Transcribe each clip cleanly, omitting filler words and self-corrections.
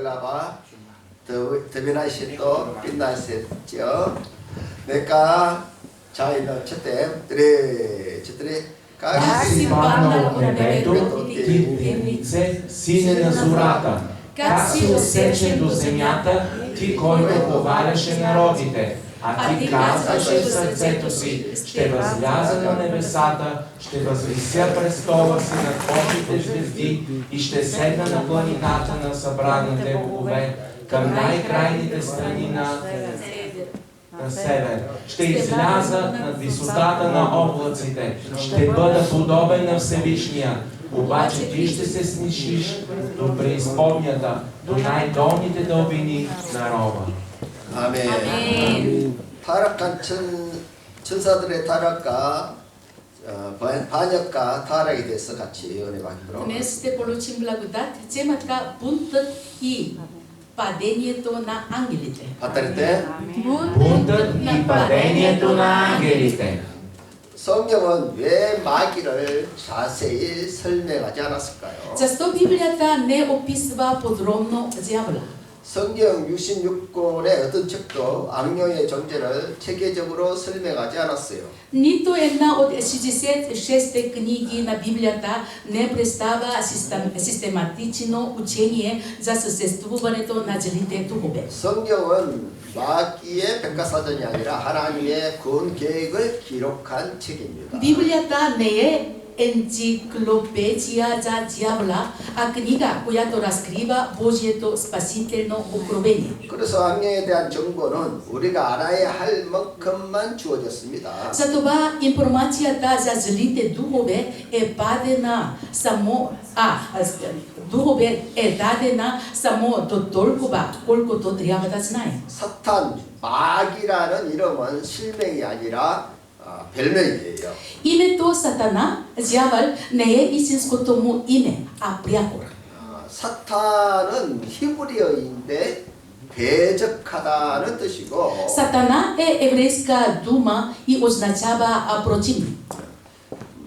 Kalaba, Termination Pinasio, Neka, China, Chatem, Tre, Как си паднал от небето, ти темнице, сине на зората. Как си осечен до земята, ти, който поваляше народите. А ти казваше в сърцето си, ще възляза на небесата, ще възвися престола си над очите звезди и ще седна на планината на събраните богове, към най-крайните страни на север. Ще изляза над висотата на облаците, ще бъда подобен на Всевишния. Обаче ти ще се снишиш до преизподнята, до най-долните дълбини на роба. 아멘. 타락한 천사들의 타락과 반역과 타락에 대해서 같이 은혜 받기로. Днес ще получим благодат, темата бунтът и падението на ангелите. 봤다는데 Бунтът и падението на ангелите. 성경은 왜 마귀를 자세히 설명하지 않았을까요? Защо Библията не описва подробно дявола? 성경 66권의 어떤 책도 악령의 존재를 체계적으로 설명하지 않았어요. Нито една от 66 книги на Библията не представя систематично учение за съществуването на злите духове. 성경은 마귀의 백과사전이 아니라 하나님의 구원 계획을 기록한 책입니다. Библията не е енциклопедия за дявола, а книга, която разкрива Божието спасително откровение. 그래서 악령에 대한 정보는 우리가 알아야 할 만큼만 주어졌습니다. Затова информацията за злите духове е дадена само до толкова, колкото трябва да знаем. 사탄, 마귀라는 이름은 실명이 아니라 별명이에요. Името Сатана, дявол, не е истинското му име, а прякор. 사탄은 히브리어인데 대적하다는 뜻이고 Сатана е еврейска дума и означава противник.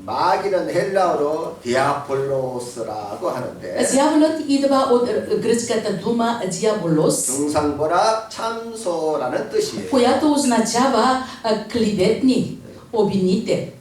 마귀는 헬라어로 디아폴로스라고 하는데 Дяволът идва от гръцката дума диаболос, 중상보라 참소라는 뜻이에요. която означава клеветник, обвинител.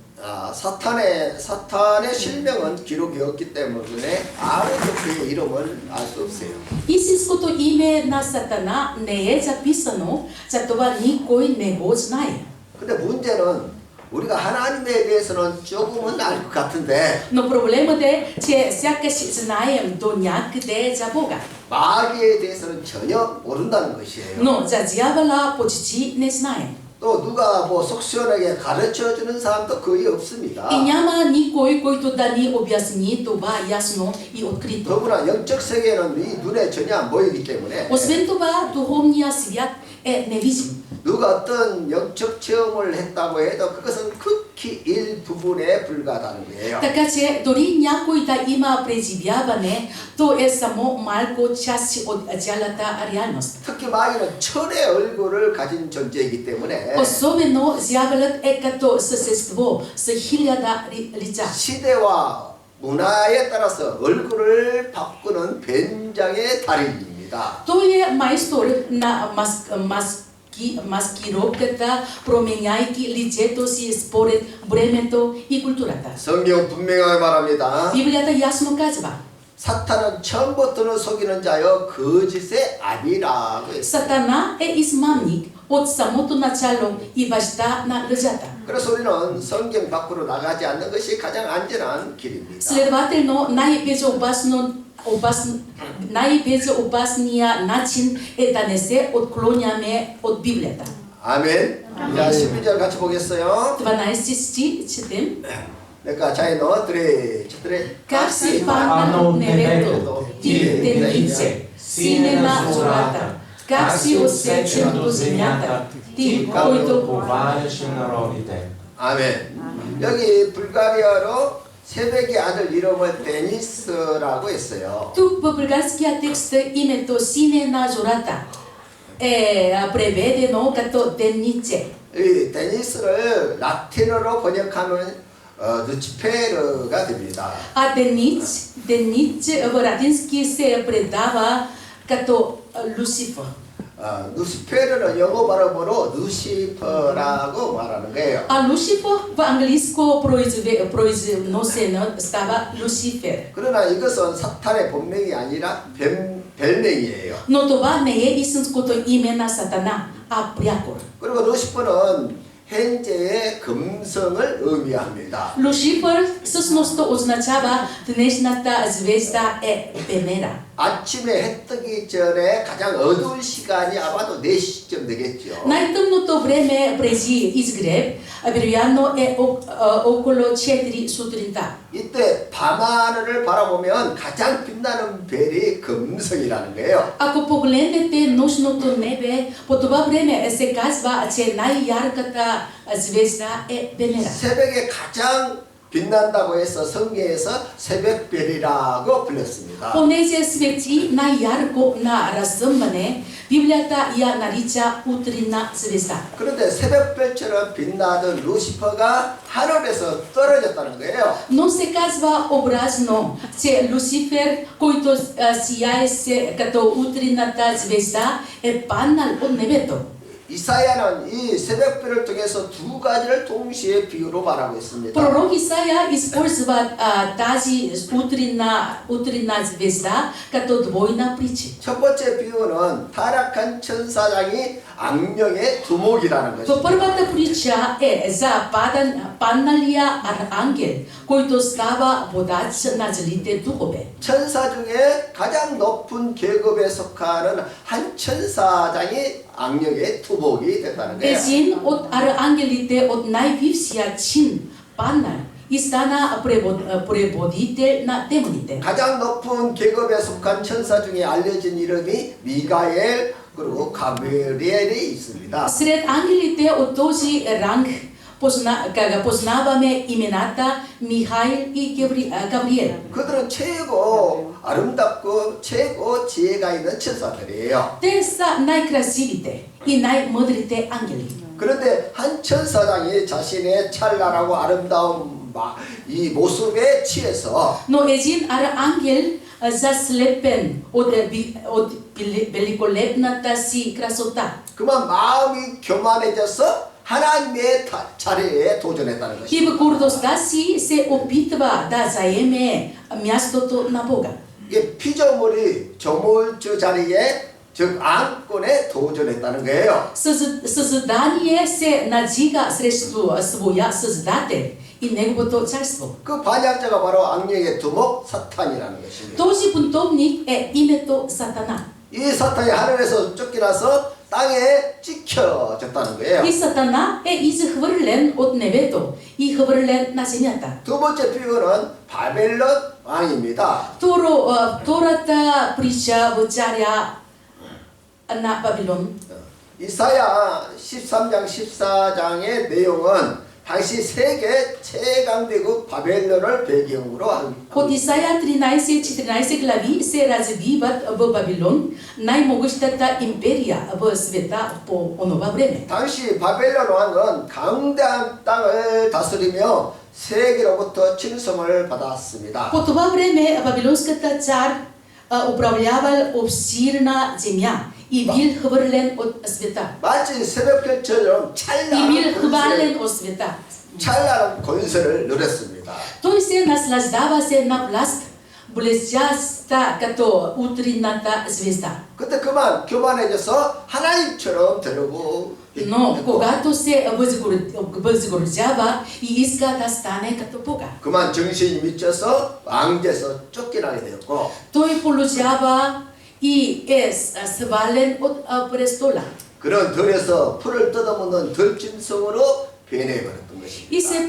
사탄의 실명은 기록이 없기 때문에 아무도 그의 이름을 알 수 없어요. Истинското име на Сатана не е записано, затова никой не го знае. 근데 문제는 우리가 하나님에 대해서는 조금은 알 것 같은데 Но проблемът е, че сякаш знаем до някъде за Бога. 마귀에 대해서는 전혀 모른다는 것이에요. Но за дявола почти не знаем. 또 누가 뭐 속 시원하게 가르쳐 주는 사람도 거의 없습니다. И няма никой, който да ни обясни това ясно и открито. 더구나 영적 세계는 이 눈에 전혀 안 보이기 때문에 Освен това, духовният свят е невидим. 누가 어떤 영적 체험을 했다고 해도 그것은 극히 일부분에 불과하다는 거예요. Така че дори някой да има преживяване, то е само малко част от цялата реалност. 특히 마귀는 천의 얼굴을 가진 존재이기 때문에 Особено дяволът е като същество с 1000 лица. 시대와 문화에 따라서 얼굴을 바꾸는 변장의 달인입니다. Той е майстор на маскировката, променяйки лицето си според времето и културата. 성경 분명하게 말합니다. Библията ясно казва, 사탄은 처음부터는 속이는 자여 거짓의 아비라고 했어요. Сатана е измамник от самото начало и баща на лъжата. 그래서 우리는 성경 밖으로 나가지 않는 것이 가장 안전한 길입니다. Следователно, най-безопасният начин е да не се отклоняме от Библията. 아멘. 자, 12절 같이 보겠어요. 12 стих четем. 내가 자이노 드레 Как си паднал от небето, ти темнице, сине на зората, как си осечен до земята, ти, който поваляше народите. 아멘. 여기 불가리아로 새벽의 아들 이름을 데니스라고 했어요. Тук в българския текст името сине на зората е преведено като деннице. 이 데니스를 라틴어로 번역하면 누치페르가 됩니다. А денниц в латински се предава като Люцифер. 루시페르는 영어 발음으로 루시퍼라고 말하는 거예요. А Люцифер в английско произносено става Люцифер. 그러나 이것은 사탄의 본명이 아니라 별명이에요. Но това не е истинското име на Сатана, а прякор. 그리고 루시퍼는 현재의 금성을 의미합니다. Люцифер всъщност означава днешната звезда е Венера. 아침에 해 뜨기 전에 가장 어두운 시간이 아마도 4시쯤 되겠죠. Най-тъмното време преди изгрев, вероятно е около 4 сутринта. 이때 밤하늘을 바라보면 가장 빛나는 별이 금성이라는 거예요. Ако погледнете нощното небе, по това време се казва, че най-ярката звезда е Венера. 새벽에 가장 빛난다고 해서 성경에서 새벽별이라고 불렀습니다. Понеже свети най-ярко на разсъмване, Библията я нарича утринна звезда. 그런데 새벽별처럼 빛나던 루시퍼가 하늘에서 떨어졌다는 거예요. Но се казва образно, че Люцифер, който сияе като утринната звезда, е паднал от небето. 이사야는 이 새벽별을 통해서 두 가지를 동시에 비유로 말하고 있습니다. Пророк Исаия използва тази утринна звезда като двойна притча. 첫 번째 비유는 타락한 천사장이 악령의 두목이라는 В 것입니다. първата притча е за падналия ангел, който става водач на злите духове. 천사 중에 가장 높은 계급에 속하는 한 천사장이 악령의 두목이 됐다는 거예요. Един от ангелите от най-висшия чин паднал и стана преводител на демоните. 가장 높은 계급에 속한 천사 중에 알려진 이름이 미가엘 그리고 가브리엘이 있습니다. Сред ангелите от този ранг познаваме имената Михаил и Гавриел. 그들은 최고 아름답고 최고 지혜가 있는 천사들이에요. Те са най-красивите и най-мъдрите ангели. 그런데 한 천사장이 자신의 찬란하고 아름다운 이 모습에 취해서 Но един ангел, заслепен от великолепната си красота, 그만 마음이 교만해져서 하나님의 자리에 도전했다는 и 것입니다. в гордостта си се опитва да заеме мястото на Бога. 이게 피조물이 조물주 자리에 즉 앙권에 도전했다는 거예요. Създание се надига срещу своя Създател и Неговото царство. 그 반역자가 바로 악령의 두목 사탄이라는 것입니다. Този бунтовник е името Сатана. 이 사탄이 하늘에서 쫓겨나서 땅에 찍혀졌다는 거예요. И Сатана е изхвърлен от небето и хвърлен на земята. 두 번째 비유는 바벨론 왕입니다. Втората притча в царя на Вавилон. 이사야 13장 14장의 내용은 당시 세계 최강대국 바벨론을 배경으로 한 От Исаия 13-14 глави се развиват в Вавилон, най-могъщата империя в света по онова време. 당시 바벨론 왕은 강대한 땅을 다스리며 세계로부터 칭송을 받았습니다. По това време Вавилонската цар управлявал обширна земя и бил хвърлен от света. 마치 새벽별처럼 И бил хвален от света. 찬란한 권세를 누렸습니다. Той се наслаждава се на власт, блестяща като утринната звезда. 그때 그만 교만해져서 하나님처럼 되려고 Но когато се възгордява и иска да стане като Бога, 그만 정신이 미쳐서 왕제에서 쫓겨나게 되었고 той получава и е свален от престола. 그런 들에서 풀을 뜯어먹는 들짐승으로 변해버렸던 것입니다. И се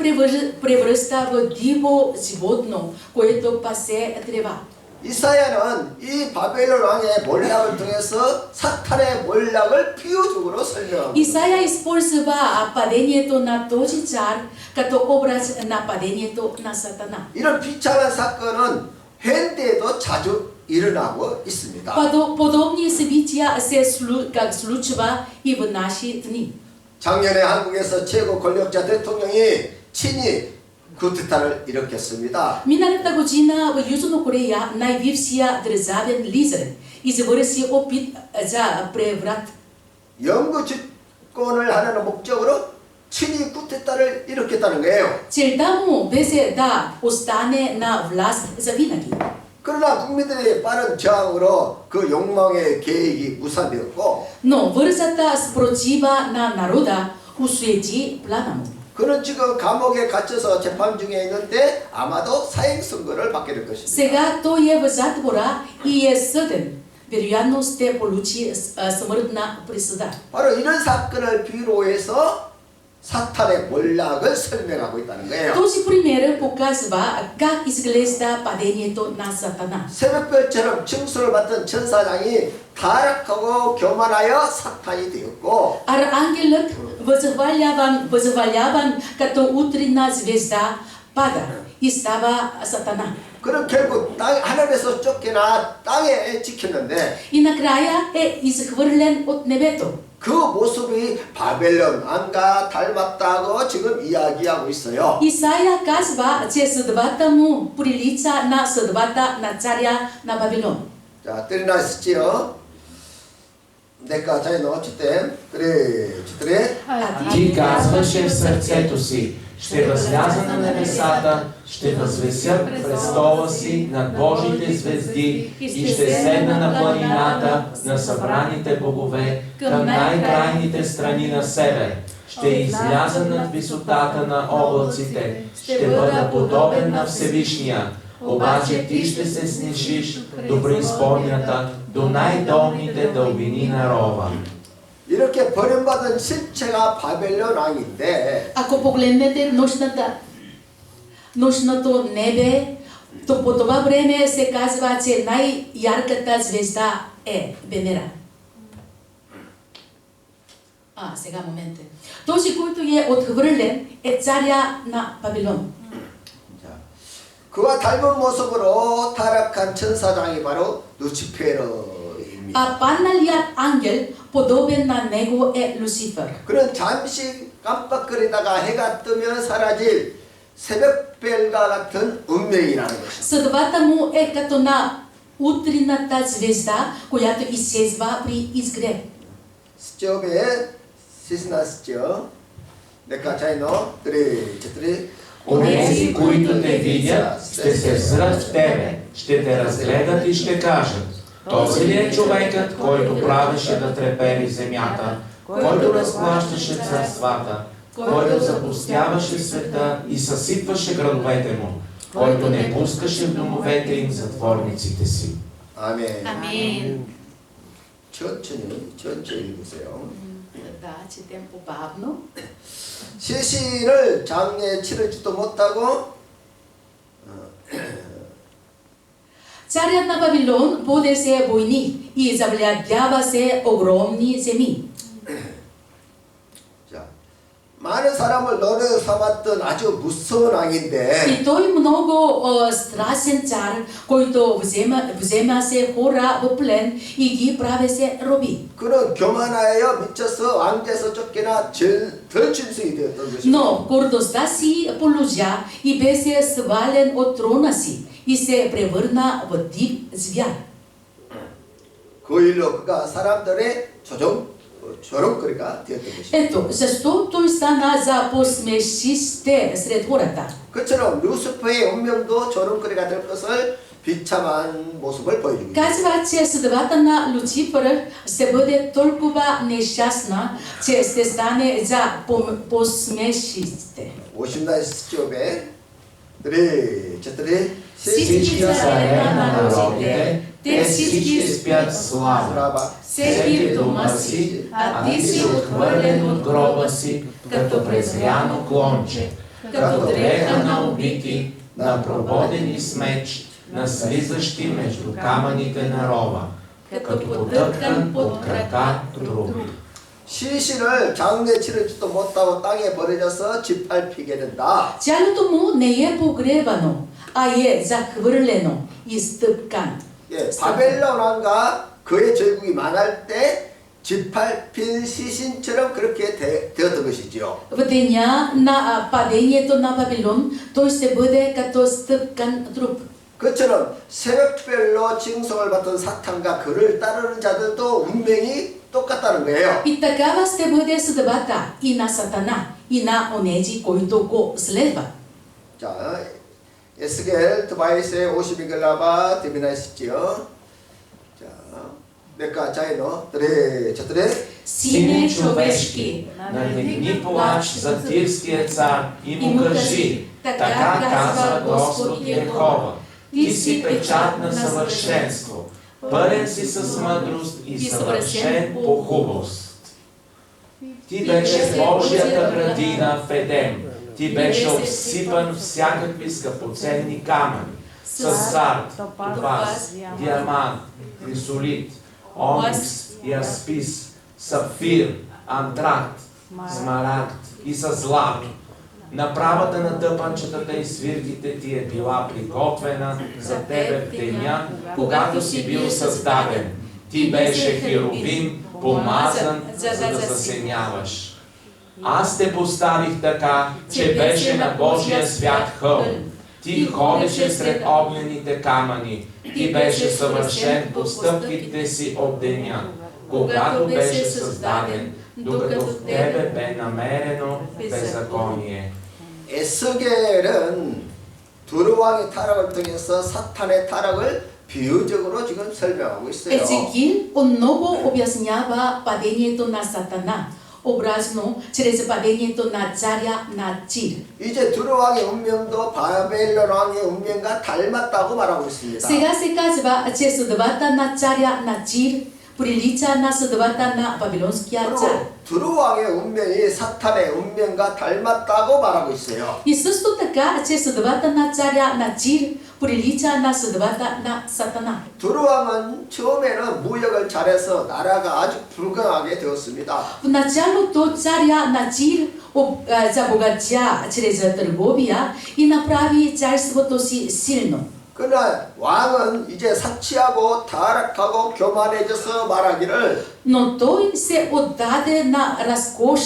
превръща в диво животно, което пасе трева. 이사야는 이 바벨론 왕의 몰락을 통해서 사탄의 몰락을 비유적으로 설명합니다. Исаия използва падението на този цар като образ на падението на Сатана. 이런 비참한 사건은 현대에도 자주 일어나고 있습니다. Подобни събития се случва и в наши дни. 작년에 한국에서 최고 권력자 대통령이 친히 쿠데타를 일으켰습니다. Миналата година в Южна Корея най-бившия държавен лидер извърши опит за преврат. 영구 집권을 하는 목적으로 친히 쿠데타를 일으켰다는 거예요. Целта му беше да остане на власт завинаги. 그러나 국민들의 빠른 저항으로 그 욕망의 계획이 무산되었고 Но бързата спротива на народа осуети плана му. 그는 지금 감옥에 갇혀서 재판 중에 있는데 아마도 사형 선고를 받게 될 것입니다. Сега той е в затвора и е съден. Вероятно ще получи смъртна присъда. 바로 이런 사건을 비로해서 사탄의 몰락을 설명하고 있다는 거예요. Този пример показва как изглежда падението на Сатана. 새벽별처럼 징수를 받던 천사장이 타락하고 교만하여 사탄이 되었고 Арангелът, възваляван като утринна звезда, пада и става Сатана. 그는 결국 하늘에서 쫓겨나 땅에 찍혔는데 И накрая е изхвърлен от небето. 그 모습이 바벨론 왕과 닮았다고 지금 이야기하고 있어요. Исаия казва, че съдбата му прилича на съдбата на царя на Вавилон. 자, 때려놨지요. 내가 자에 넣었을 때 그래. Ти казваше в сърцето си, ще възляза на небесата, ще възвеся престола си над Божите звезди и ще седна на планината на събраните богове към най-крайните страни на север. Ще изляза над висотата на облаците, ще бъда подобен на Всевишния. Обаче ти ще се снишиш до преизподнята, до най-долните дълбини на рова. 이렇게 버림받은 실체가 바벨론 왕인데 Ако погледнете нощното небе, то по това време се казва, че най-ярката звезда е Венера. Сега момент. Този, който е отхвърлен, е царя на Вавилон. 그와 닮은 모습으로 타락한 천사장이 바로 루치페르입니다. А падналият ангел, подобен на него, е Люцифер. 그는 잠시 깜빡거리다가 해가 뜨면 사라질 새벽별과 같은 운명이라는 것입니다. Съдбата му е като на утринната звезда, която изчезва при изгрев. 스티업에 시스나스죠. 내가 자이노 드리 Онези, които те видят, ще се взрат в тебе, ще те разгледат и ще кажат: този ли е човекът, който правеше да трепери земята, който разплащаше царствата, който запустяваше света и съсипваше градовете му, който не пускаше в домовете им затворниците си. 아멘. Амин. 천천히 읽으세요. Да, четем по-бавно. 시신을 장례에 치르지도 못하고 Царят на Вавилон водеше войни и завладява се огромни земи. 자, 많은 사람을 노래 삼았던 아주 무서운 왕인데 И той много страшен цар, който взема се хора в плен и ги правеше роби. 그는 교만하여 미쳐서 왕제에서 쫓겨나 덜 짐승이 되었던 것입니다. Но гордостта си положа и беше свален от трона си и се превърна в див звяр. 그 일로 그가 사람들의 조롱거리가 되었던 것입니다. Ето, защо той стана за посмешище сред хората. 그처럼 루스퍼의 운명도 조롱거리가 될 것을 비참한 모습을 보여주고 있습니다. Казва, че съдбата на Люцифер ще бъде толкова нещастна, че ще стане за посмешище. 50날 시점에 저들이 Всички царе на народите, те всички спят слава. Всеки в дома си, а ти си отхвърлен от гроба си, като презряно клонче, като дреха на убити, на прободени с меч, на слизащи между камъните на рова, като потъпкан под крака труп. 시신을 장례 치르지도 못하고 땅에 버려져서 짓밟히게 된다. Тялото му не е погребано, а е захвърлено и стъпкан. 예, 바벨론 왕과 그의 제국이 만할 때 짓밟힌 시신처럼 그렇게 되었던 것이지요. В деня на падението на Вавилон, той ще бъде като стъпкан труп. 그처럼 새벽별로 징송을 받던 사탄과 그를 따르는 자들도 운명이 똑같다는 거예요. И такава ще бъде съдбата и на Сатана, и на онези, които го следват. 자, 에스겔 드바이스의 50인글라바 데미나이스지요. 자, нека заедно, четири. Сине човешки, Надигни плач за тирския цар и му кажи, така казва Господ Йехова, ти си печат на съвършенство, пълен си с мъдрост и съвършен по хубост. Ти беше Божията градина в Едем, ти беше обсипан всякакви скъпоценни камъни, с сард, топаз, диамант, хрисолит, оникс и аспис, сапфир, антракт, смарагд и с злато. Направата на тъпанчетата и свирките ти е била приготвена за тебе в деня, когато си бил създаден. Ти беше херовим, помазан, за да засеняваш. Аз те поставих така, че беше на Божия свят хълм. Ти ходеше сред огнените камъни. Ти беше съвършен по стъпките си от деня, когато беше създаден, докато в тебе бе намерено беззаконие. 에스겔은 두루 왕의 타락을 통해서 사탄의 타락을 비유적으로 지금 설명하고 있어요. Езекил отново обяснява падението на Сатана, образно чрез падението на царя на Тир. 이제 두루 왕의 운명도 바벨론 왕의 운명과 닮았다고 말하고 있습니다. Сега се казва, че съдбата на царя на Тир прилича на съдбата на Вавилонския цар. 그리고 두루 왕의 운명이 사탄의 운명과 닮았다고 말하고 있어요. И също така, че съдбата на царя на Тир прилича на съдбата на Сатана. 두루 왕은 처음에는 무역을 잘해서 나라가 아주 불강하게 되었습니다. В началото царя на Тир забогатя чрез търговия и направи царството си силно. 그러나 왕은 이제 사치하고 타락하고 교만해져서 말하기를 Но той се отдаде на разкош,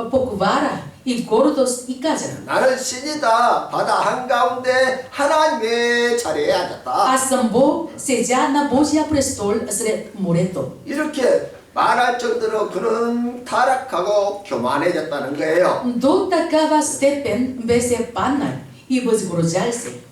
поквара и гордост и каза: 나는 신이다. 바다 한가운데 하나님의 자리에 앉았다. Аз съм Бог, седя на Божия престол сред морето. 이렇게 말할 정도로 그는 타락하고 교만해졌다는 거예요. До такава степен беше паднал и възгордял се.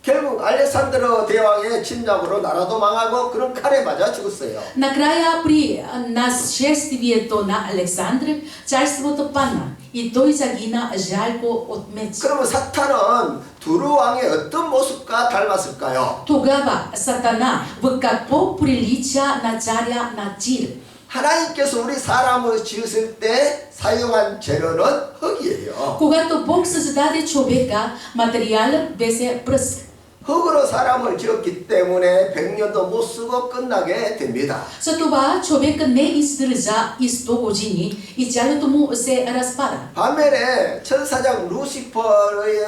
결국 알렉산드로 대왕의 침략으로 나라도 망하고 그런 칼에 맞아 죽었어요. Накрая при нашествието на Александър царството падна и той загина жалко от меч. 그러면 사탄은 두루 왕의 어떤 모습과 닮았을까요? Тогава Сатана в какво прилича на царя на Тир? 하나님께서 우리 사람을 지으실 때 사용한 재료는 흙이에요. Когато Бог създаде човека, материалът беше пръст. 흙으로 사람을 지었기 때문에 100년도 못 쓰고 끝나게 됩니다. Затова човекът не издържа и 100 години и тялото му се разпада. 반면에 천사장 루시퍼의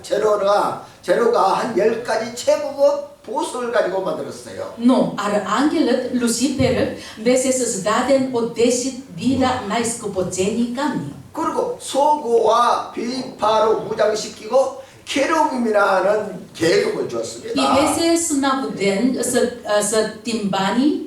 재료가 한 10가지 최고급 보석을 가지고 만들었어요. Но ангелът Люцифер беше създаден от 10 вида най-скъпоценни камни. 그리고 소고와 비파로 무장시키고 케루빔이라는 계급을 И 주었습니다. беше снабден с тимбани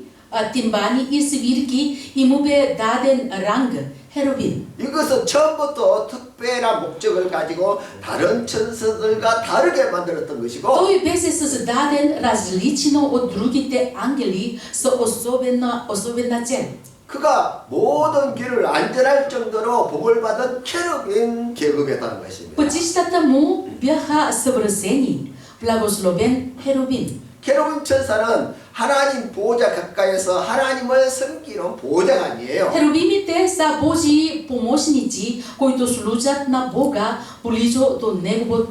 и свирки и му бе даден ранг херовим. 이것은 처음부터 특별한 목적을 가지고 다른 천사들과 다르게 만들었던 것이고 Той беше създаден различно от другите ангели с особена цел. 그가 모든 길을 안전할 정도로 복을 받은 케루빔 계급이었다는 것입니다. Пътищата му бяха съвършени, благословен херовим. 케루빔 천사는 하나님 보호자 가까이서 하나님을 섬기는 보호자가 아니에요. Херовимите са Божии помощници, които служат на Бога близо до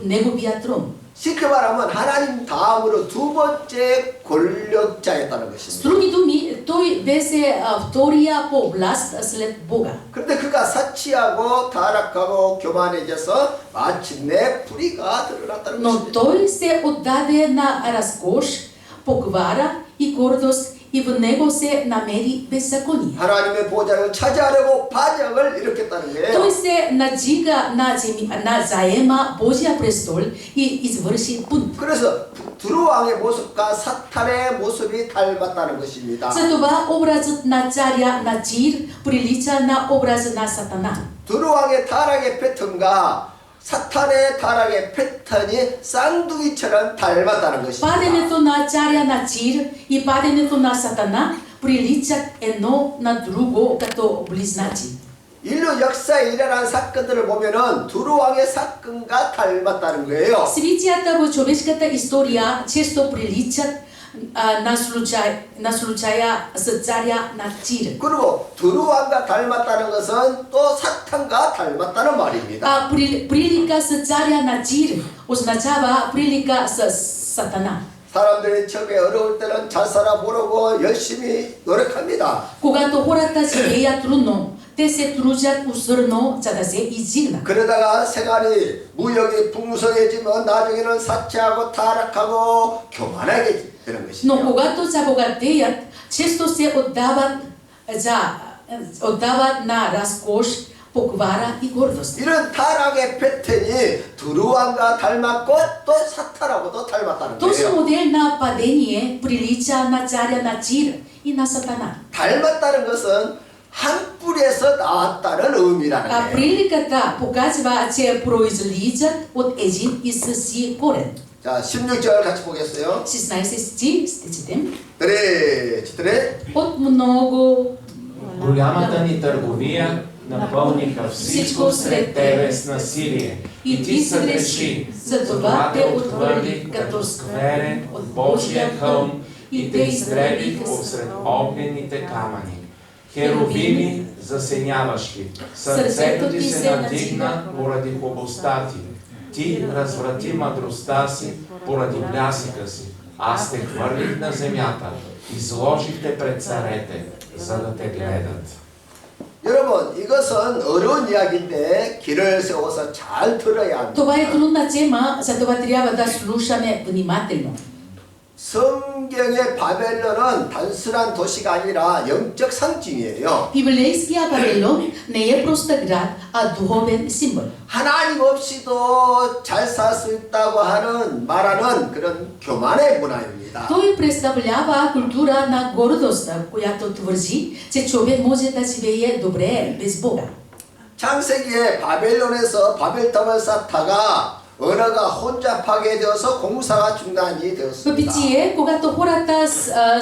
неговия трон. 쉽게 말하면 하나님 다음으로 두 번째 권력자였다는 С 것입니다. други думи, той беше втория по власт след Бога. 그런데 그가 사치하고 타락하고 교만해져서 마침내 불의가 드러났다는 Но 것입니다. той се отдаде на разкош, поквара и гордост и в него се намери беззаконие. 하나님의 보좌를 차지하려고 반역을 일으켰다는 Той 거예요. се надига на заема Божия престол и извърши бунт. 그래서 두루 왕의 모습과 사탄의 모습이 닮았다는 것입니다. Затова образът на царя на Тир прилича на образа на Сатана. 두루 왕의 타락의 패턴과 사탄의 타락의 패턴이 쌍둥이처럼 닮았다는 것입니다. Падането на царя на Тир и падането на Сатана приличат едно на друго като близнаци. 인류 역사에 일어난 사건들을 보면은 두루 왕의 사건과 닮았다는 거예요. Събитията в човешката история често приличат на случая с царя на Тир. 그리고 두루 왕과 닮았다는 것은 또 사탄과 닮았다는 말입니다. Прилика с царя на Тир означава прилика с Сатана. 사람들이 처음에 어려울 때는 잘 살아보려고 열심히 노력합니다. Когато хората живеят трудно, те се трудят усърдно, за да се издигнат. 그러다가 생활이 무역이 풍성해지면 나중에는 사치하고 타락하고 교만하게 되는 Но 것이죠. когато забогатеят, често се отдават на разкош, поквара и гордост. 이런 타락의 패턴이 두루 왕과 닮았고 또 사탄하고도 닮았다는 Този 거예요. модел на падение прилича на царя на Тир и на Сатана. 닮았다는 것은 한 뿌리에서 나왔다는 의미라는 거예요. Приликата показва, че произлизат от един и същи корен. 자, 16절 같이 보겠어요. 16 стих ще четем. читре. От много Голямата ни търговия напълниха всичко сред тебе с насилие. И ти съгреши, затова те отхвърлих като скверен от Божия хълм и те изтребих посред огнените камъни. Херувими засеняващи, сърцето ти се надигна поради хубостта ти. Ти разврати мъдростта си поради блясъка си. Аз те хвърлих на земята, изложих те пред царете, за да те гледат. 여러분, 이것은 어려운 이야기인데 길을 세워서 잘 들어야 합니다. Това е трудна тема, затова трябва да слушаме внимателно. 성경의 바벨론은 단순한 도시가 아니라 영적 상징이에요. Библейския Вавилон не е просто град, а духовен символ. 하나님 없이도 잘 살 수 있다고 말하는 그런 교만의 문화입니다. Той представлява култура на гордостта, която твърди, че човек може да живее добре без Бога. 창세기에 바벨론에서 바벨탑을 쌓다가 언어가 혼잡하게 되어서 공사가 중단이 В 되었습니다. Битие, когато хората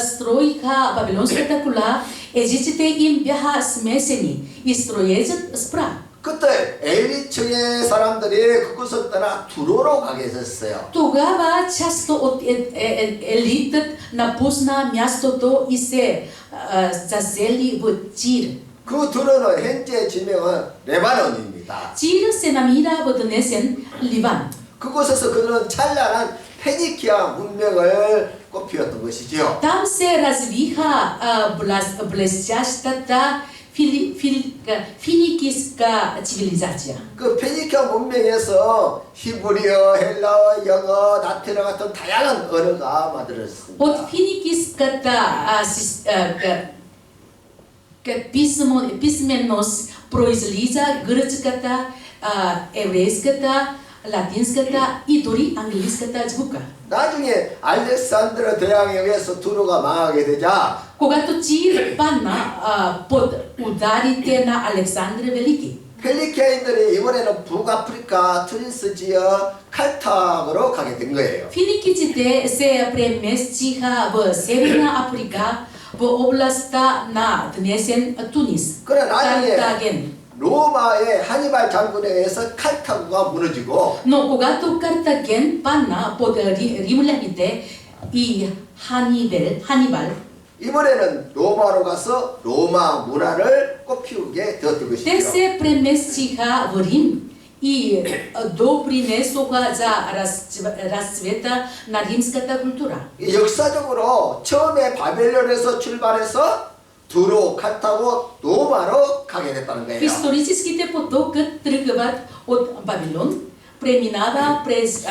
строиха Вавилонската кола, езиците им бяха смесени и строежът спря. 그때 엘리층의 사람들이 그곳을 떠나 두로로 가게 됐어요. Тогава част от елитът напусна мястото и се засели в Тир. 그 두로는 현재 지명은 레바논입니다. Тир се намира в днесен Ливан. 그곳에서 그들은 찬란한 페니키아 문명을 꽃피웠던 것이죠. Там се развиха блестящата финикийска цивилизация. 그 페니키아 문명에서 히브리어, 헬라어, 영어, 라틴어 같은 다양한 언어가 만들어졌습니다. От финикийската писменост произлиза гръцката, еврейската, латинската и дори английската звука. 나중에 알렉산드로 대왕에 의해서 두로가 망하게 되자 Когато Тир падна под ударите на Александър Велики, 펠리케인들이 이번에는 북아프리카 트니스 지역 칼탁으로 가게 된 거예요. финикийците се преместиха в Северна Африка, в областта на днесен Тунис, 그래 나중에 Картаген. 로마의 하니발 장군에 의해서 칼타구가 무너지고 Но когато Картаген падна под римляните и Ханибал, 이번에는 로마로 가서 로마 문화를 꽃피우게 되었던 те 것이죠. се преместиха в Рим и допринесоха за разцвета на римската култура. 역사적으로 처음에 바벨론에서 출발해서 두로, 칼타고, 로마로 가게 됐다는 거예요. Историческите потокът тръгват от Вавилон, преминава през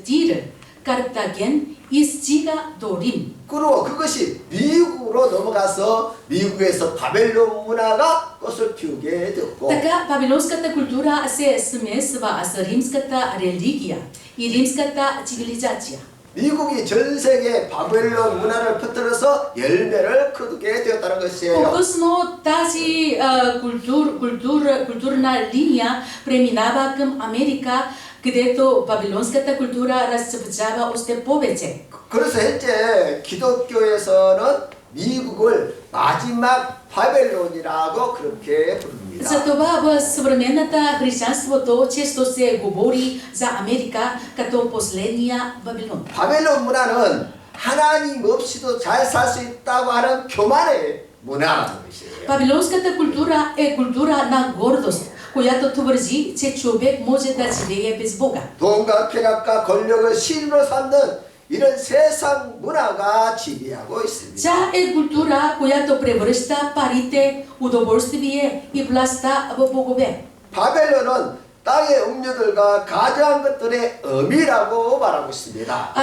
Тир, Картаген и стига до Рим. 그리고 그것이 미국으로 넘어가서 미국에서 바벨론 문화가 꽃을 피우게 되었고 Така вавилонската култура се смесва с римската религия и римската цивилизация. 미국이 전 세계 바벨론 문화를 퍼뜨려서 열매를 거두게 되었다는 것이에요. По-късно тази културна линия преминава към Америка, където вавилонската култура разцъфтява още повече. 그래서 현재 기독교에서는 미국을 마지막 바벨론이라고 그렇게 부릅니다. Затова в съвременната християнството често се говори за Америка като последния Вавилон. 바벨론 문화는 하나님 없이도 잘 살 수 있다고 하는 교만의 문화라는 것이에요. Вавилонската култура е култура на гордост, която твърди, че човек може да живее без Бога. 돈과 쾌락과 권력을 신으로 삼는 이런 세상 문화가 지배하고 있습니다. Тя е култура, която превръща парите, удоволствие и властта в богове. 바벨론은 땅의 음료들과 가져한 것들의 의미라고 말하고 있습니다.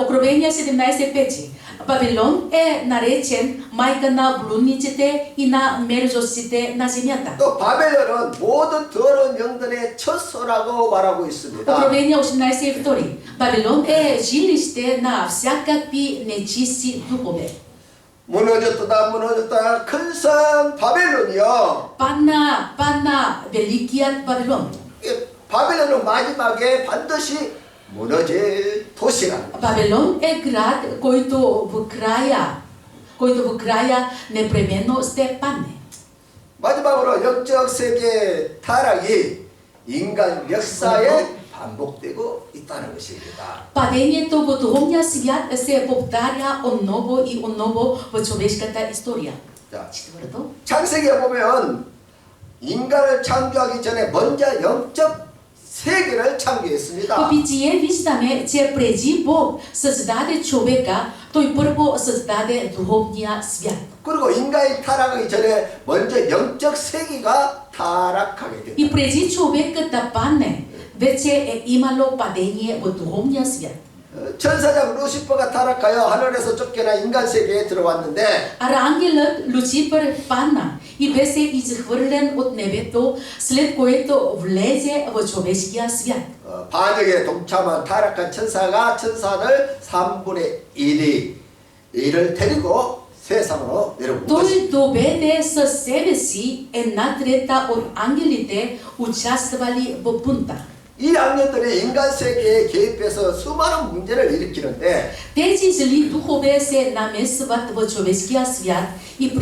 Откровение 17:5. Вавилон е наречен майка на блудниците и на мерзостите на земята. 또 바벨론은 모든 더러운 영들의 처소라고 말하고 있습니다. Откровение 18:2. Вавилон е жилище на всякакви нечисти духове. 무너졌다 큰 성 바벨론이요. Падна великият Вавилон. 바벨론은 마지막에 반드시 무너질 도시라. Вавилон е град, който в края непременно ще падне. 마지막으로 영적 세계 타락이 인간 역사에 반복되고 있다는 것입니다. Падението в духовния свят се повтаря отново и отново в човешката история. 자, Четвърто. 창세기에 보면 인간을 창조하기 전에 먼저 영적 세계를 В 창조했습니다. Битие виждаме, че преди Бог създаде човека, той първо създаде духовния свят. 그리고 인간이 타락하기 전에 먼저 영적 세계가 타락하게 됐다. И преди човека да падне, вече е имало падение в духовния свят. 천사장 루시퍼가 타락하여 하늘에서 쫓겨나 인간 세계에 들어왔는데 Ангелът Люцифер падна и беше изхвърлен от небето, след което влезе в човешкия свят. 반역에 동참한 타락한 천사를 3분의 1을 데리고 세상으로 내려온 Той 것입니다. доведе със себе си една трета от ангелите, участвали в бунта. 이 악령들이 인간 세계에 개입해서 수많은 문제를 일으키는데 Тези зли духове се намесват в човешкия свят и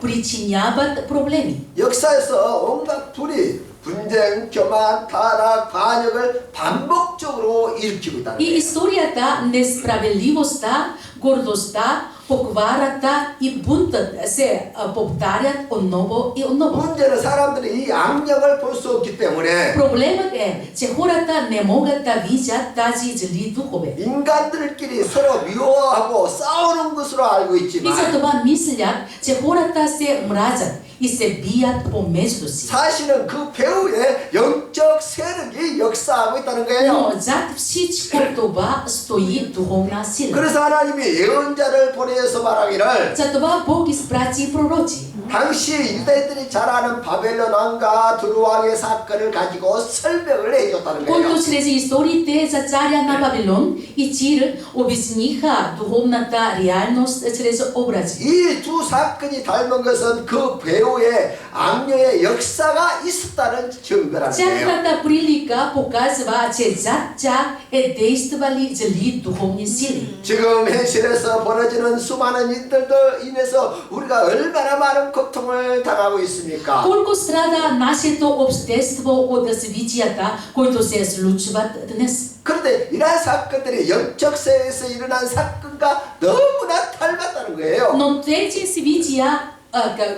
причиняват проблеми. 역사에서 온갖 불의, 분쟁, 교만, 타락, 반역을 반복적으로 일으키고 있다는 И 거예요. историята, несправедливостта, гордостта, покварата и бунтът се повтарят отново и отново. 문제는 사람들이 이 악령을 볼 수 없기 때문에 Проблемът е, че хората не могат да видят тази зли духове. 인간들끼리 서로 미워하고 싸우는 것으로 알고 И 있지만 за това мислят, че хората се мразят и се бият помежду си. 사실은 그 배후에 영적 세력이 역사하고 있다는 거예요. Но зад всичко това стои духовна сила. 그래서 하나님이 예언자를 보내서 말하기를 Затова Бог изпрати пророци. 당시 유대인들이 잘 아는 바벨론 왕과 두루 왕의 사건을 가지고 설명을 해줬다는 Който 거예요. чрез историите за царя на Вавилон и Тир обясниха духовната реалност чрез образи. 이 두 사건이 닮은 것은 그 배후에 악령의 역사가 있었다는 증거라는 거예요. Тяхната прилика показва, че зад тях е действали зли духовни сили. 지금 현실에서 벌어지는 수많은 일들도 인해서 우리가 얼마나 많은 고통을 당하고 있습니까? Колко страда нашето общество от събитията, които се случват днес. 그런데 이러한 사건들이 영적 세계에서 일어난 사건과 너무나 닮았다는 거예요. Но тези събития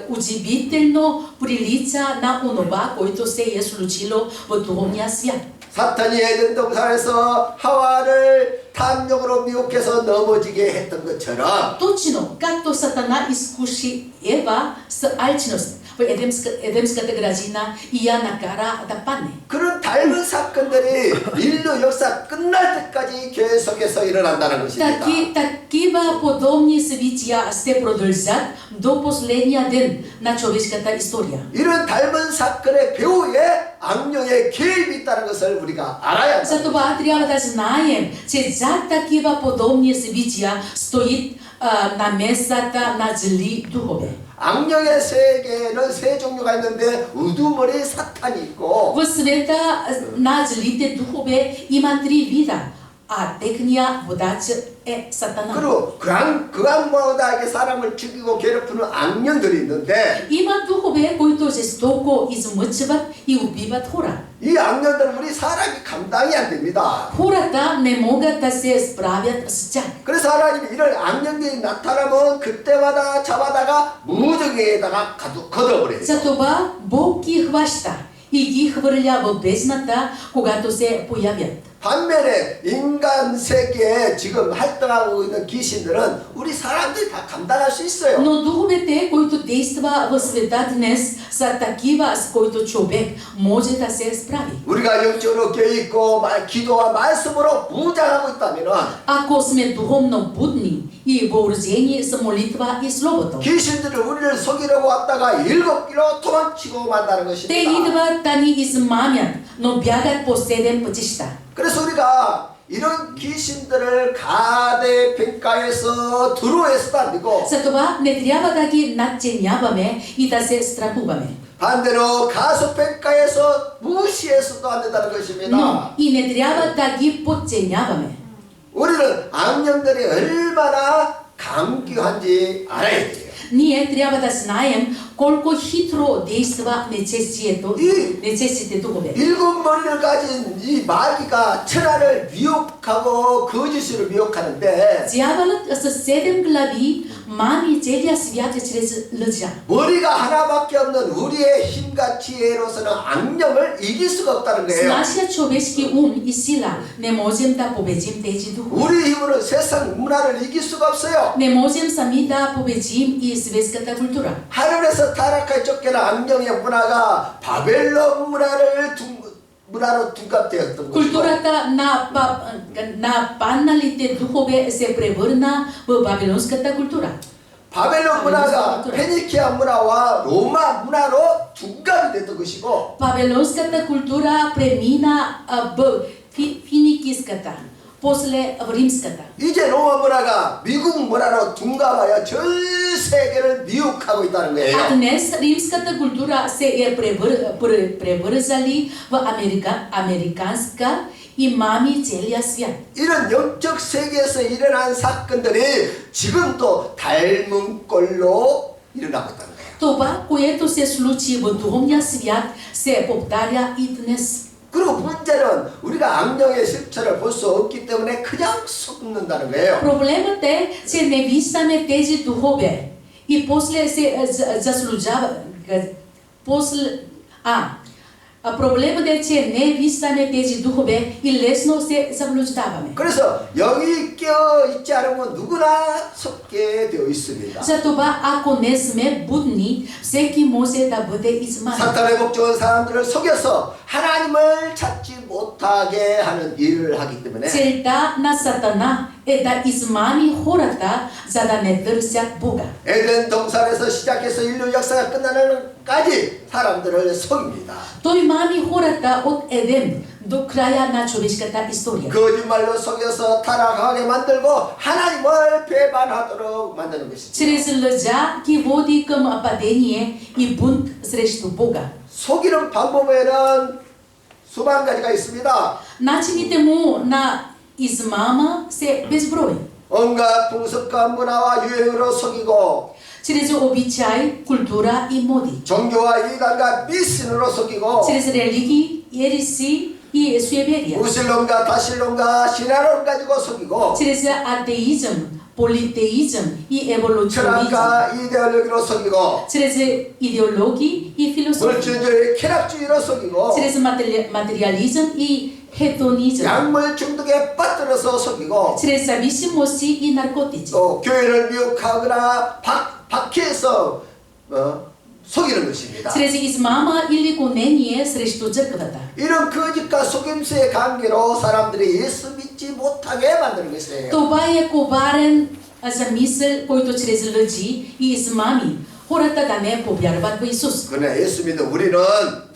удивително прилича на онова, което се е случило в духовния свят. 사탄이 에덴 동산에서 하와를 탐욕으로 미혹해서 넘어지게 했던 것처럼 Точно, както Сатана изкуши Ева с алчност. В Edemska grazina ia na cara da pane. 그런 닮은 사건들이 인류 역사 끝날 때까지 계속해서 일어난다는 것입니다. Такива подобни събития се продължат до последния ден на човешката история. 이런 닮은 사건의 배후에 악령의 개입이 있다는 것을 우리가 알아야 합니다. Затова трябва да знаем, че зад такива подобни събития стоит намесата на зли духове. 악령의 세계에는 세 종류가 있는데 우두머리 사탄이 있고 В света на злите духове има три вида, а техния водач е Сатана. 그리고 그악마다에게 사람을 죽이고 괴롭히는 악령들이 있는데 Има духове, които жестоко измъчват и убиват хора. 이 악령들은 우리 사람이 감당이 안 됩니다. Хората не могат да се справят с тях. 그래서 하나님이 이런 악령들이 나타나면 그때마다 잡아다가 무저기에다가 걷어버려요. Затова Бог ги хваща и ги хвърля в бездната, когато се появят. 반면에 인간 세계에 지금 활동하고 있는 귀신들은 우리 사람들이 다 감당할 수 있어요. Но духовете, които действа в света днес, са такива, с които човек може да се справи. 우리가 영적으로 깨있고 기도와 말씀으로 무장하고 있다면 Ако сме духовно будни и въоръжени с молитва и словото, 귀신들이 우리를 속이려고 왔다가 7길로 도망치고 만다는 те 것입니다. идват да ни измамят, но бягат по 7 пътища. 그래서 우리가 이런 귀신들을 가대 평가해서 두려워해서도 안 되고 Затова не трябва да ги надценяваме и да се страхуваме. 반대로 가소평가해서 무시해서도 안 된다는 Но 것입니다. и не трябва да ги подценяваме. 우리는 악령들이 얼마나 강교한지 알아야 돼요. Ние трябва да знаем колко хитро действа нечестите духове. 7머리를 가진 이 마귀가 천하를 미혹하고 거짓으로 미혹하는데 Дяволът с 7 глави мами целия свят чрез лъжа. 머리가 하나밖에 없는 우리의 힘과 지혜로서는 악령을 이길 수가 없다는 С 거예요. нашия човешки ум и сила не можем да победим тези духове. 우리 힘으로 세상 문화를 이길 수가 없어요. Не можем сами да победим и светската култура. 하늘에서 타락하여 쫓겨난 악령의 문화가 바벨론 문화로 둔갑되었던 것이고 Културата на падналите духове се превърна в вавилонската култура. 바벨론 문화가 페니키아 문화와 로마 문화로 둔갑이 됐던 것이고 Вавилонската култура премина в финикийската, после в римската. 이제 로마 문화가 미국 문화로 둔갑하여 전 세계를 미혹하고 있다는 А 거예요. днес римската култура се е превързали в американска и мами целия свят. 이런 영적 세계에서 일어난 사건들이 지금도 닮은 꼴로 일어나고 있다는 거예요. Това, което се случи в духовния свят, се повтаря и днес. 그리고 문제는 우리가 악령의 실체를 볼 수 없기 때문에 그냥 속는다는 거예요. Проблемът е, че не виждаме тези духове и после се заслужава. Проблемът е, че не виждаме тези духове и лесно се заблуждаваме. 그래서 영이 깨어 있지 않으면 누구나 속게 되어 있습니다. Затова, ако не сме будни, всеки може да бъде измамен. 사탄의 목적은 사람들을 속여서 하나님을 찾지 못하게 하는 일을 하기 때문에 Целта на Сатана е да измами хората, за да не търсят Бога. 에덴 동산에서 시작해서 인류 역사가 끝나는 까지 사람들을 속입니다. Той мами хората от Едем до края на човешката история. 거짓말로 속여서 타락하게 만들고 하나님을 배반하도록 만드는 것이죠. Чрез лъжа ги води към падение и бунт срещу Бога. 속이는 방법에는 수만 가지가 있습니다. Начините му на измама се безброй. 온갖 풍습과 문화와 유행으로 속이고 Чрез обичай, култура и моди. 종교와 이단과 미신으로 속이고 Чрез религии, ереси и суеверия. 무신론과 다신론과 신화론 가지고 속이고 Чрез атеизъм, политеизъм и еволюционизъм. 철학과 이데올로기로 속이고 Чрез идеологии и философия. 물질주의 쾌락주의로 속이고 Чрез материализъм и хедонизъм. 약물 중독에 빠뜨려서 속이고 Чрез зависимости и наркотици. 또 교회를 미혹하거나 박해해서 속이는 것입니다. Чрез измама или гонение срещу църквата. 이런 거짓과 속임수의 관계로 사람들이 예수 믿지 못하게 만드는 것이에요. Това е коварен замисъл, който чрез лъжи и измами хората да не повярват в Исус. 그러나 예수 믿는 우리는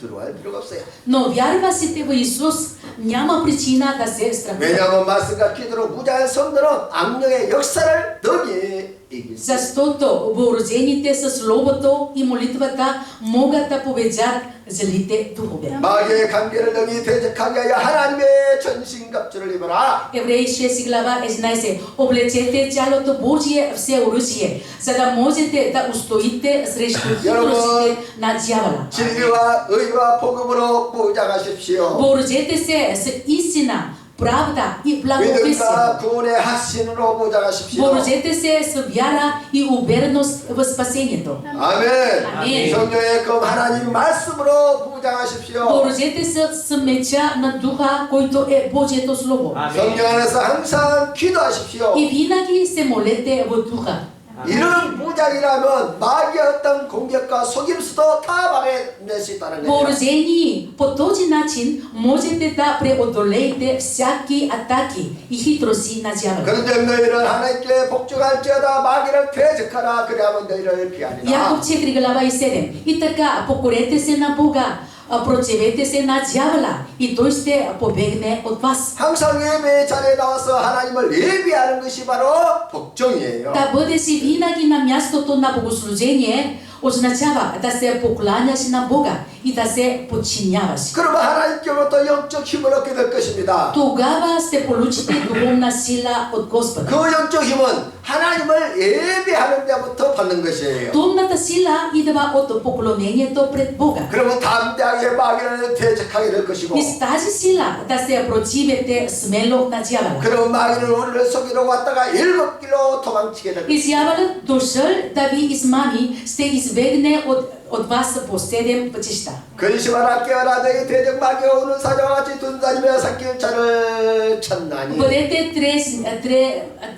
두려워할 필요가 없어요. Но вярващите в Исус няма причина да се страхуват. 왜냐하면 말씀과 기도로 무장한 성도는 악령의 역사를 능히 이길 수 있어요. Защото въоръжените с словото и молитвата могат да победят злите духове. 마귀의 관계를 능히 대적하게 하여 하나님의 전신갑주를 입어라. Евреи 6 глава 11. Облечете цялото Божие всеоръжие, за да можете да устоите срещу хитростите на дявола. 진리와 의와 복음으로 무장하십시오. Въоръжете се с истина, правда и благовестие. 믿음과 구원의 확신으로 무장하십시오. Въоръжете се с вяра и увереност в спасението. 아멘. 아멘. 성령의 검 하나님 말씀으로 무장하십시오. Въоръжете се с меча на духа, който е Божието слово. 성령 안에서 항상 기도하십시오. И винаги се молете в духа. 이런 무장이라면 마귀의 어떤 공격과 속임수도 다 막아낼 수 있다는 거예요. Въоръжени по този начин можете да преодолеете всяки атаки и хитрости на дявола. 그런데 너희는 하나님께 복종할지어다 마귀를 대적하라 그리하면 너희를 피하리라. Яков 4 глава и 7. И така, покорете се на Бога, противете се на дявола и той ще побегне от вас. 항상 예배 자리에 나와서 하나님을 예배하는 것이 바로 복종이에요. Да бъдеш винаги на мястото на богослужение означава да се покланяш на Бога и да се подчиняваш. 그러면 하나님께로부터 영적 힘을 얻게 될 것입니다. Тогава ще получите духовна сила от Господа. 그 영적 힘은 하나님을 예배하는 데부터 받는 것이에요. Духовната сила идва от поклонението пред Бога. 그러면 담대하게 마귀를 대적하게 될 것이고 И с тази сила да се противите смело на дявола. 그러면 마귀는 우리를 속이러 왔다가 7길로 도망치게 될 И 것이고 дяволът дошъл да ви измами, ще избегне от вас по 7 пътища. 근심하라 깨어라 너희 대적 마귀가 오는 사자와 같이 둔다니며 삭길 차를 찾나니 Бъдете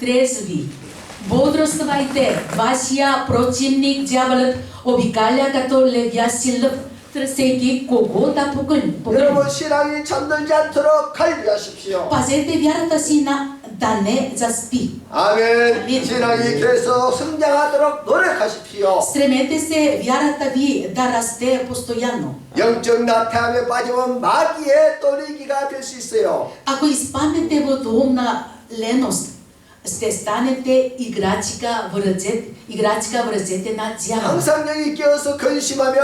трезви. Бодрствайте, вашия противник дяволът обикаля като левящи лъв, търсейки кого да погълне. 여러분 신앙이 잠들지 않도록 관리하십시오. Пазете вярата си да не заспи. 아멘. 아멘. 신앙이 계속 성장하도록 노력하십시오. Стремете се вярата ви да расте постоянно. 영적 나태함에 빠지면 마귀의 또리기가 될 수 있어요. Ако изпаднете в духовна леност, ще станете играчка в ръцете на дявола. 항상 여기 끼어서 근심하며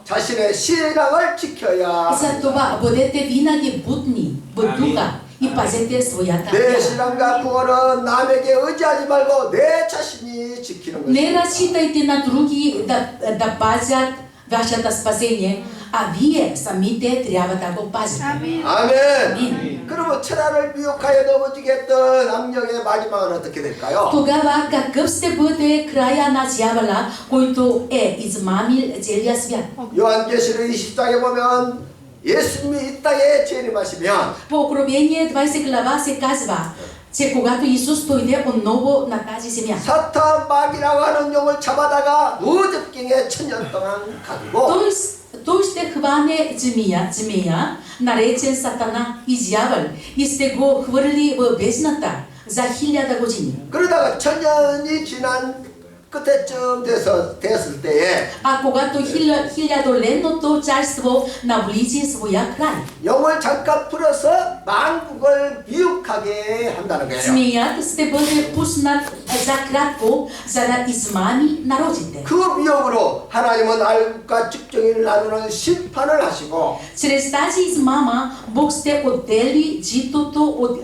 자신의 신앙을 지켜야 Затова бъдете винаги будни в духа и пазете своята 내 вяра. 신앙과 구원은 남에게 의지하지 말고 내 자신이 지키는 Не 것입니다. разчитайте на други да пазят вашето спасение, а вие самите трябва да го пазите. 아멘. 그러면 천하를 미혹하여 넘어지게 했던 악령의 마지막은 어떻게 될까요? Тогава какъв ще бъде края на дявола, който е измамил целия свят? 요한계시록 20장에 보면 예수님이 이 땅에 재림하시면 По Откровение 20 глава се казва, че когато Исус дойде отново на тази земя, 사탄 마귀라고 하는 용을 잡아다가 무적경에 천년 동안 가두고 той ще хване змия, наречен Сатана и дявол, и ще го хвърли в бездната за 1000 години. 그러다가 천년이 지난 끝에쯤 됐을 때에 А когато хилядоленното царство наближи своя край, 영을 잠깐 풀어서 만국을 미혹하게 한다는 거예요. змият ще бъде пуснат за кратко, за да измами народите. 그 미혹으로 하나님은 알과 측정을 나누는 심판을 하시고 Чрез тази измама Бог ще отдели житото от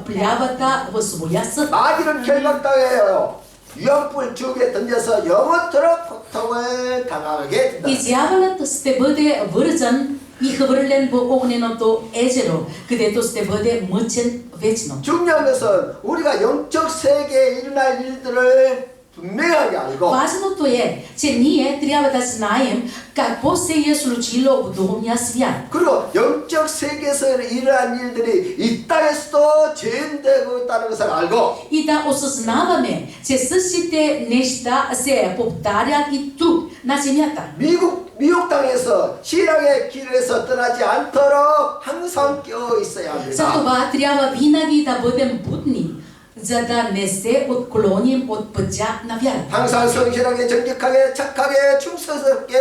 плявата в своя съд. 마귀를 결박당해요. 유황불 지옥에 던져서 영원토록 고통을 당하게 된다. И дяволът ще бъде вързан и хвърлен в огненото езеро, където ще бъде мъчен вечно. 중요한 것은 우리가 영적 세계에 일어날 일들을 분명하게 알고 Важното е, че ние трябва да знаем какво се е случило в духовния свят. 그리고 영적 세계에서 일어난 일들이 이 땅에서도 재현되고 있다는 것을 알고 И да осъзнаваме, че същите неща се повтарят и тук, na земята. 미혹 땅에서 신앙의 길에서 떠나지 않도록 항상 껴 있어야 합니다. Затова трябва винаги да бъдем будни, за да не се отклоним от пътя на вярата. 항상 성실하게 정직하게 착하게 충성스럽게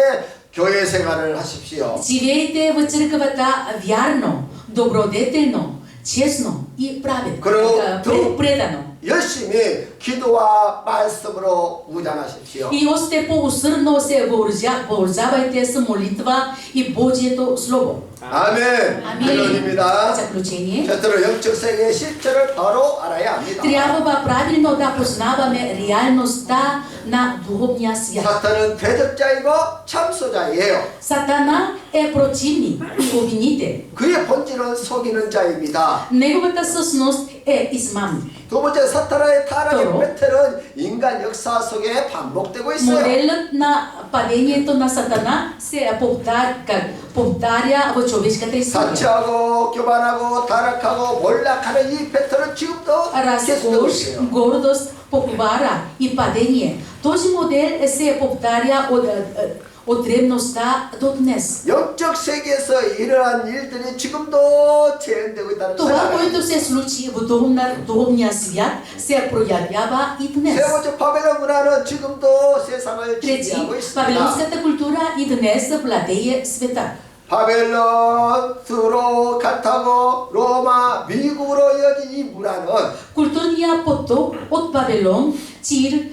교회 생활을 하십시오. Живейте в църквата вярно, добродетелно, честно и праведно, предано. 열심히 기도와 말씀으로 무장하십시오. И още по-усърдно се въоръжавайте с молитва и Божието Слово. 아멘. 결론입니다. Заключение. 첫째로 영적 세계의 실체를 바로 알아야 합니다. Трябва правилно да познаваме реалността на духовния свят. 사탄은 대적자이고 참소자이에요. Сатана е противник и обвинител. 그의 본질은 속이는 자입니다. Неговата същност е измамник. 두 번째 사탄의 타락의 또로. 패턴은 인간 역사 속에 반복되고 있어요. Моделът на падението на Сатана се повтаря в човешката история. 사치하고 교만하고 타락하고 몰락하는 이 패턴은 지금도 계속되고 Разкош, 있어요. гордост, похвара и падение. Този модел се повтаря от древността до днес. 영적 세계에서 일어난 일들이 지금도 재현되고 있다는 Това, 생각을 което се случи в духовния свят, се проявява и днес. 세 번째 바벨론 문화는 지금도 세상을 Трети, 지배하고 있습니다. вавилонската култура и днес владее света. 바벨론, 두로, 카타고, 로마, 미국으로 이어진 이 문화는 Културният поток от Вавилон, Тир,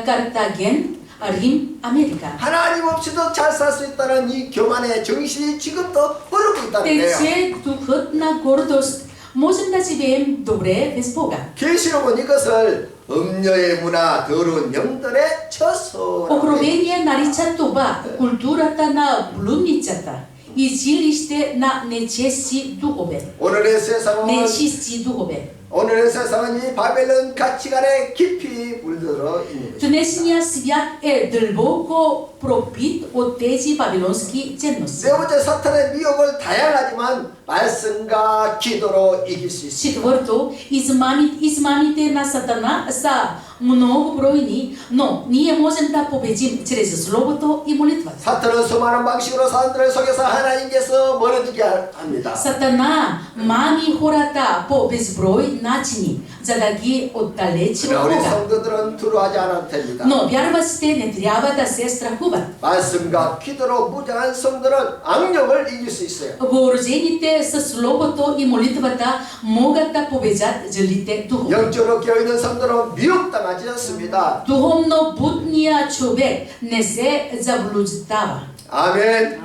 Картаген, Рим, Америка. 하나님 없이도 잘 살 수 있다는 이 교만의 정신이 지금도 흐르고 있다는데요. Тече духът на гордост. Можем да живеем добре без Бога. 계시록은 이것을 음녀의 문화, 더러운 영들의 처소라고 Откровение нарича това културата на блудницата и жилище на нечисти духове. 오늘의 세상은 Нечисти духове. 오늘의 세상은 이 바벨론 가치관에 깊이 물들어 있는 것입니다. Днешният свят е дълбоко пропит от тези вавилонски ценности. 세 번째 사탄의 미혹을 다양하지만 말씀과 기도로 이길 수 있습니다. Четвърто, измамите на Сатана са многобройни, но ние можем да победим чрез Словото и молитвата. 사탄은 수많은 방식으로 사람들을 속여서 하나님께서 멀어지게 합니다. Сатана мами хората по безброй начини, за да ги отдалечи 그러나 от 우리 Бога. 성도들은 두려워하지 않아도 됩니다. Но вярващите не трябва да се страхуват. 말씀과 기도로 무장한 성도는 악력을 이길 수 있어요. Въоръжените с Словото и молитвата могат да победят злите духове. 영적으로 깨어있는 성도는 미혹당하지 않습니다. Духовно будният човек не се заблуждава. 아멘.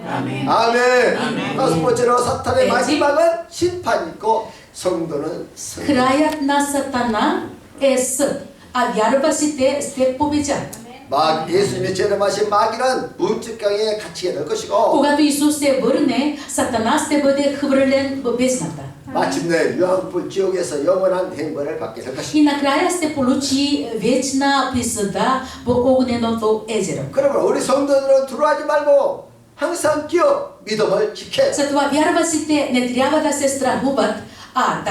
아멘. 다섯 번째로 사탄의 마지막은 심판이 있고 성도는 승리. Краят на Сатана е съд, а вярващите ще победят. 막 예수님이 재림하신 마귀는 무측강에 갇히게 될 것이고 Когато Исус се върне, Сатана ще бъде хвърлен в бездната. 마침내 유황불 지옥에서 영원한 행벌을 받게 될 것입니다. И накрая ще получи вечна присъда в огненото езеро. 그러므로 우리 성도들은 두려워하지 말고 항상 끼어 믿음을 지켜. Затова вярващите не трябва да се страхуват, а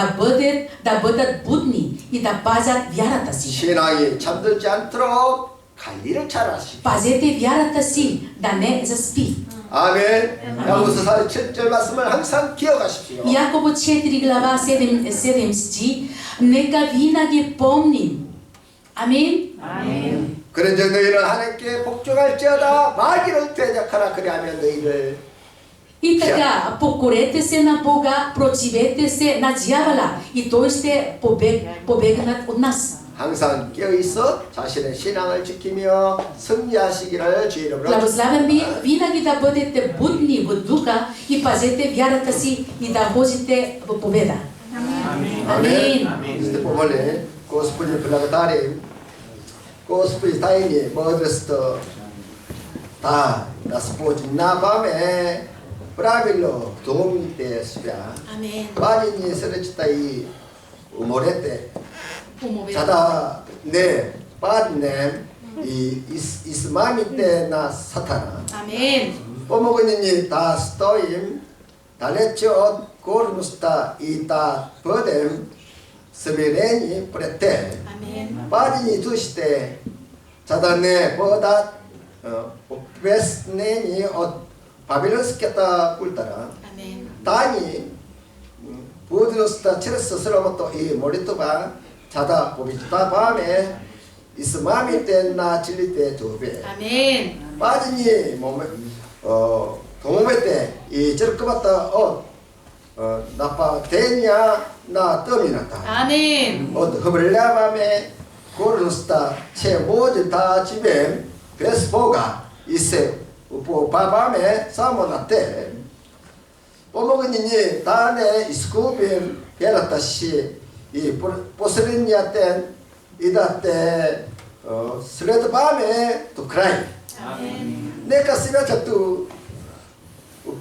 да бъдат будни и да пазят вярата си. 신앙이 잠들지 않도록 관리를 잘하시고. Пазете вярата си, да не заспи. 아멘. 야고보서 4장 7절 말씀을 항상 기억하십시오. Яково 4 глава 7 стих, нека винаги помним. Амин. 그런즉 너희는 하나님께 복종할지어다 마귀를 대적하라 그리하면 너희를 И така, покорете се на Бога, противете се на дявола и той ще побегнат от нас. 항상 깨어있어 자신의 신앙을 지키며 승리하시기를 주의 이름으로 Благославям ви винаги да бъдете будни в духа и пазете вярата си и да ходите в победа. Амин. Este pomole, Gospodin Благодарим, Господи Тайни, мъдростта, да спочи на 밤에 правило 도움이 спя. Амин. 빠진이 쓰러졌다 이 모레때 Умове. 자다 내 빠진네 이 이스마미 때나 사타나 Амин. 뽀먹은이니 다 스토임 달레치옷 고르무스타 이다 버뎀 스베레니 프레테 Амин. 빠진이 두시때 자다 내 보다 베스네니 바빌론스케타 꿀따라 Amen. 다니 부드러스타 체르스 슬로모토 이 모리토바 자다 보비타 밤에 이스마미 때나 진리 때 두배 Amen. 빠지니 몸에 동호회 때이 저렇게봤다 나빠 되냐 나 뜸이 났다 Amen. 흐블레 밤에 고르스타 체 모두 다 집에 베스포가 있어 밤에 사모나때 뽀먹은이니 다네 이스쿠빈 베라타시 이 포스리니아 때 이다 때 스레드 밤에 또 크라이 Amen. 내가 스베타투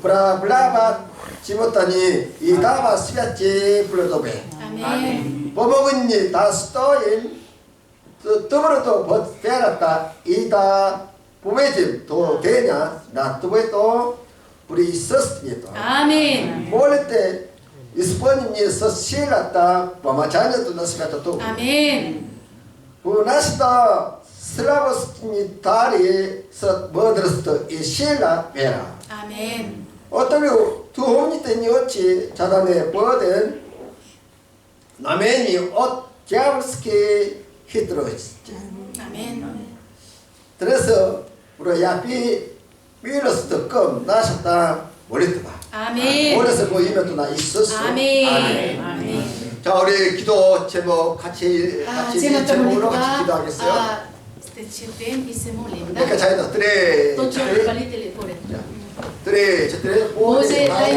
브라블라바 지못하니 이다바 스베치 불러도베 Amen. 뽀먹은이 다 스토인 또버려도 베라타 이다 부메집 또 되냐 나 또베도 우리 있었습니다. Amen. 몰래 때 이스포니니에서 시라타 바마자냐도 나스가타 또 Amen. 부나스다 슬라버스니 다리에서 머드르스도 이 시라 베라 Amen. 어떻게 두 홈니 때니 어찌 자단에 버든 나메니 갸브스키 히트로이스 Amen. 그래서 우리 야피 위로스도 껌 나셨다 모르겠다 Amen. 모래서 보이면 나 있었어. Amen. Amen. 자 우리 기도 제목 같이 제목 제목으로 때문에 같이 기도하겠어요. Stecipem y se molenda. 그러니까 자기도 드레 Tot ce 드레 palitele pore. 드레 Moze dai